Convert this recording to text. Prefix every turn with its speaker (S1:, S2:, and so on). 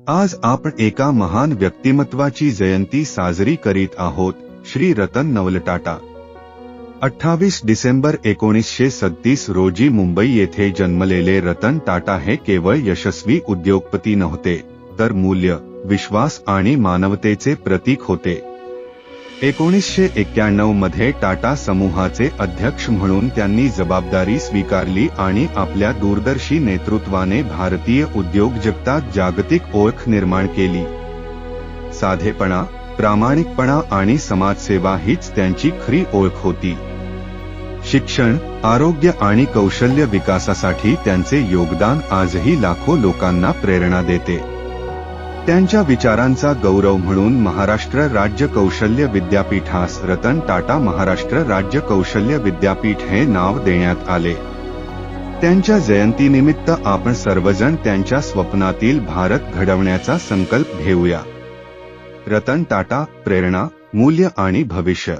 S1: आज आपण एका महान व्यक्तिमत्वाची जयंती साजरी करीत आहोत, श्री रतन नवल टाटा। 28 डिसेंबर 1937 रोजी मुंबई येथे जन्मलेले रतन टाटा हे केवळ यशस्वी उद्योगपती नव्हते, तर मूल्य, विश्वास आणि मानवतेचे प्रतीक होते। 1991 मध्ये टाटा समूहाचे अध्यक्ष म्हणून त्यांनी जबाबदारी स्वीकारली आणि आपल्या दूरदर्शी नेतृत्वाने भारतीय उद्योग जगतात जागतिक ओळख निर्माण केली। साधेपणा, प्रामाणिकपणा आणि समाजसेवा हीच त्यांची खरी ओळख होती। शिक्षण, आरोग्य आणि कौशल्य विकासासाठी त्यांचे योगदान आजही लाखो लोकांना प्रेरणा देते। त्यांच्या विचारांचा गौरव म्हणून महाराष्ट्र राज्य कौशल्य विद्यापीठास रतन टाटा महाराष्ट्र राज्य कौशल्य विद्यापीठ हे नाव देण्यात आले। त्यांच्या जयंतीनिमित्त आपण सर्वजण त्यांच्या स्वप्नातील भारत घडवण्याचा संकल्प घेऊया। रतन टाटा, प्रेरणा, मूल्य आणि भविष्य।